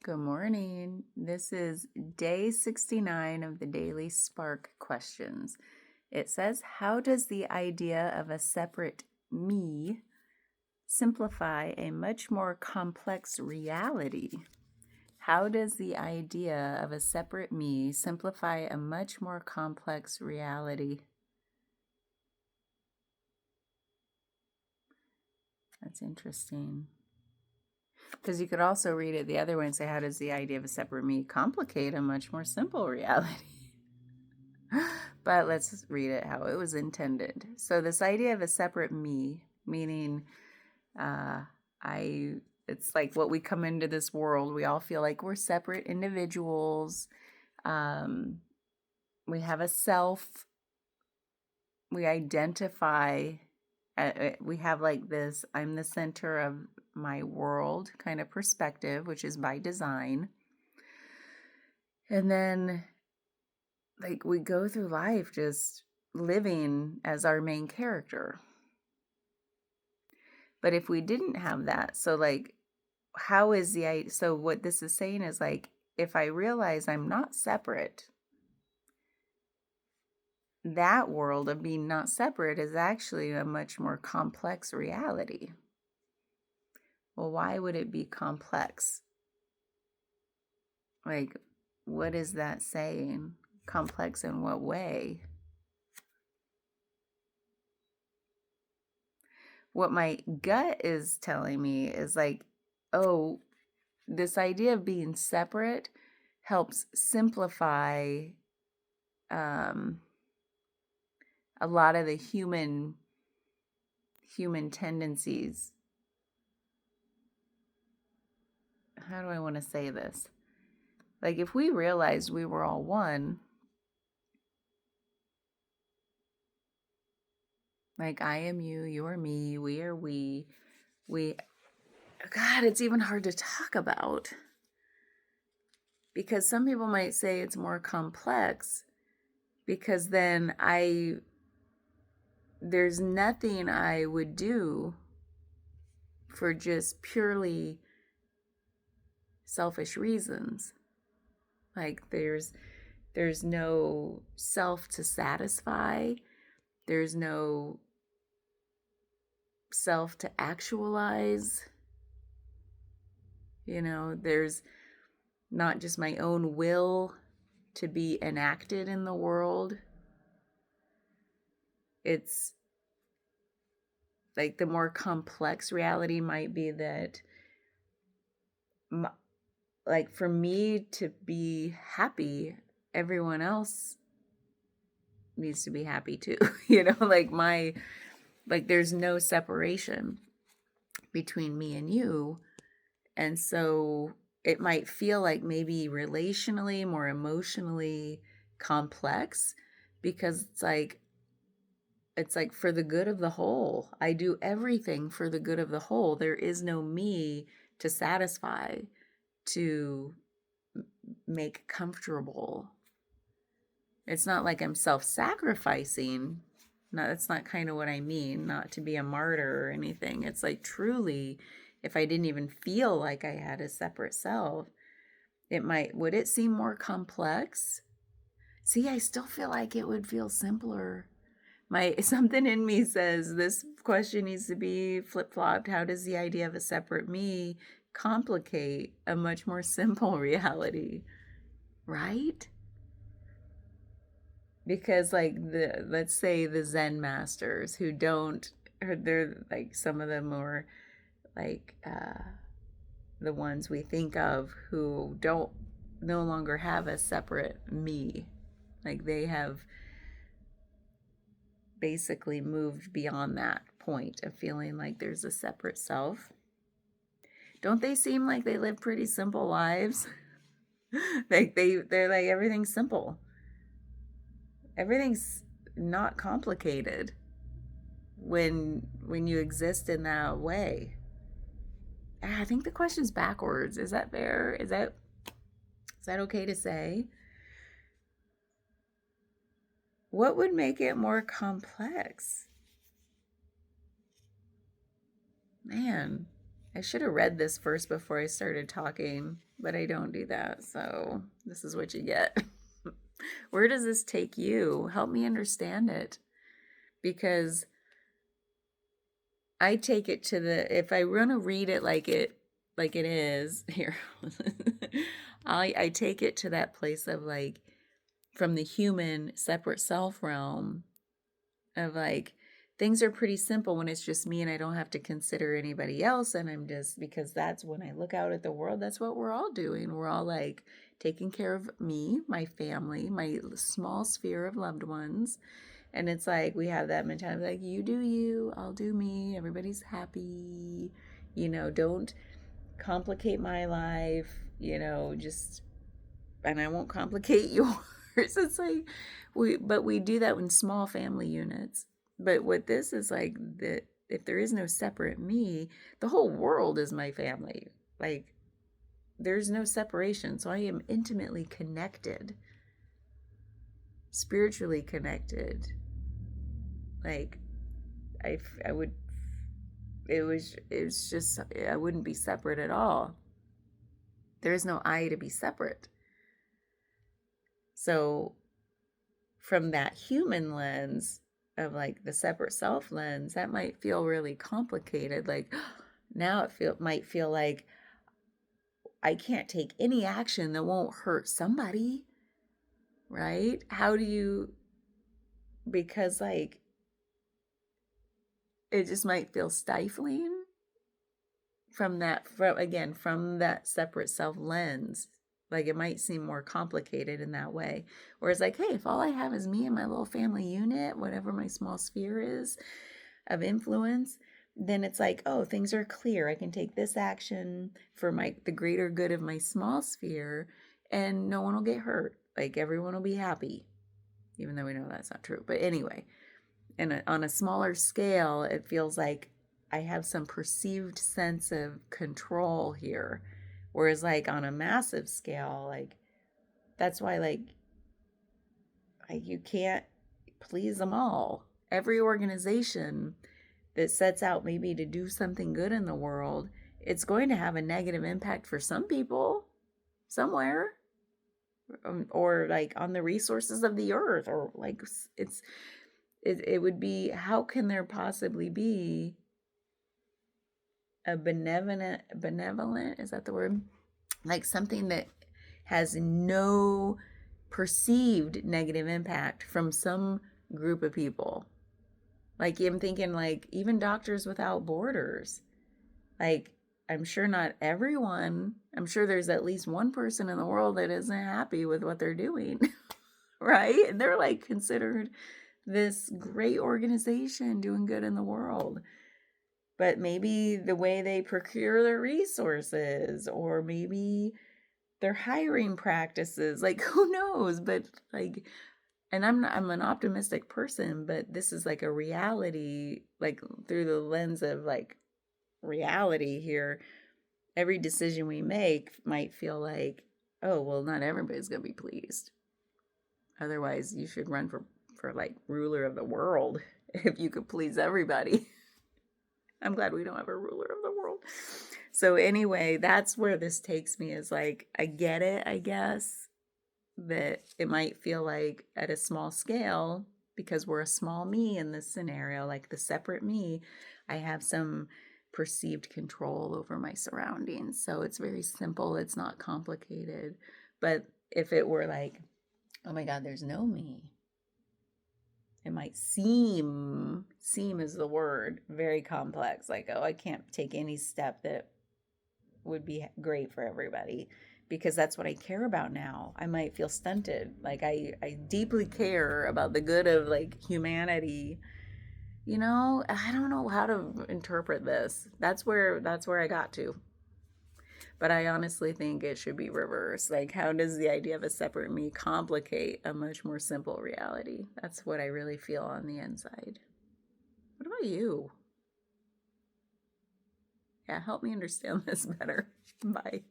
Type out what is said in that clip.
Good morning. This is day 69 of the Daily Spark questions. It says, how does the idea of a separate me simplify a much more complex reality? How does the idea of a separate me simplify a much more complex reality? That's interesting. Because you could also read it the other way and say, how does the idea of a separate me complicate a much more simple reality? But let's read it how it was intended. So this idea of a separate me, meaning it's like what we come into this world, we all feel like we're separate individuals. We have a self. We identify. We have like this, I'm the center of my world kind of perspective, which is by design. And then like we go through life just living as our main character. But if we didn't have that, so like so what this is saying is like, if I realize I'm not separate, that world of being not separate is actually a much more complex reality. Well, why would it be complex? Like, what is that saying? Complex in what way? What my gut is telling me is like, oh, this idea of being separate helps simplify a lot of the human tendencies. How do I want to say this? Like if we realized we were all one, like I am you, you are me, we are we, God, it's even hard to talk about. Because some people might say it's more complex because then there's nothing I would do for just purely selfish reasons. Like there's no self to satisfy. There's no self to actualize. There's not just my own will to be enacted in the world. It's like the more complex reality might be that like for me to be happy, everyone else needs to be happy too. Like there's no separation between me and you. And so it might feel like maybe relationally, more emotionally complex because it's like for the good of the whole. I do everything for the good of the whole. There is no me to satisfy, to make comfortable. It's not like I'm self-sacrificing. No, that's not kind of what I mean, not to be a martyr or anything. It's like truly, if I didn't even feel like I had a separate self, would it seem more complex? See, I still feel like it would feel simpler. Something in me says this question needs to be flip-flopped. How does the idea of a separate me complicate a much more simple reality? Right? Because like let's say the Zen masters who don't, or they're like some of the more like the ones we think of who don't no longer have a separate me. Like they have basically moved beyond that point of feeling like there's a separate self. Don't they seem like they live pretty simple lives? Like they're like, everything's simple. Everything's not complicated when you exist in that way. I think the question's backwards. Is that fair? Is that okay to say? What would make it more complex? Man, I should have read this first before I started talking, but I don't do that. So this is what you get. Where does this take you? Help me understand it. Because I take it to the, if I want to read it like it is here, I take it to that place of like, from the human separate self realm of like, things are pretty simple when it's just me and I don't have to consider anybody else. And I'm just, because that's when I look out at the world, that's what we're all doing. We're all like taking care of me, my family, my small sphere of loved ones. And it's like we have that mentality like, you do you, I'll do me, everybody's happy, don't complicate my life, just, and I won't complicate yours. It's like we do that in small family units. But what this is like, that if there is no separate me, the whole world is my family. Like there's no separation. So I am intimately connected, spiritually connected. Like I would, it's just, I wouldn't be separate at all. There is no I to be separate. So from that human lens of like the separate self lens, that might feel really complicated. Like now might feel like I can't take any action that won't hurt somebody, right? How do you, because like it just might feel stifling from that separate self lens. Like it might seem more complicated in that way. Whereas like, hey, if all I have is me and my little family unit, whatever my small sphere is of influence, then it's like, oh, things are clear. I can take this action for the greater good of my small sphere and no one will get hurt. Like everyone will be happy, even though we know that's not true. But anyway, and on a smaller scale, it feels like I have some perceived sense of control here. Whereas like on a massive scale, like that's why like you can't please them all. Every organization that sets out maybe to do something good in the world, it's going to have a negative impact for some people somewhere, or like on the resources of the earth, or like it would be, how can there possibly be a benevolent, is that the word? Like something that has no perceived negative impact from some group of people. Like I'm thinking like even Doctors Without Borders. Like I'm sure not everyone, I'm sure there's at least one person in the world that isn't happy with what they're doing. Right? And they're like considered this great organization doing good in the world. But maybe the way they procure their resources, or maybe their hiring practices, like who knows? But like, and I'm an optimistic person, but this is like a reality, like through the lens of like reality here. Every decision we make might feel like, oh, well, not everybody's going to be pleased. Otherwise, you should run for like ruler of the world if you could please everybody. I'm glad we don't have a ruler of the world. So anyway, that's where this takes me, is like, I get it, I guess, that it might feel like at a small scale, because we're a small me in this scenario, like the separate me, I have some perceived control over my surroundings. So it's very simple. It's not complicated. But if it were like, oh my God, there's no me, it might seem is the word, very complex. Like, oh, I can't take any step that would be great for everybody because that's what I care about now. I might feel stunted. Like I deeply care about the good of like humanity. I don't know how to interpret this. That's where I got to. But I honestly think it should be reversed. Like, how does the idea of a separate me complicate a much more simple reality? That's what I really feel on the inside. What about you? Yeah, help me understand this better. Bye.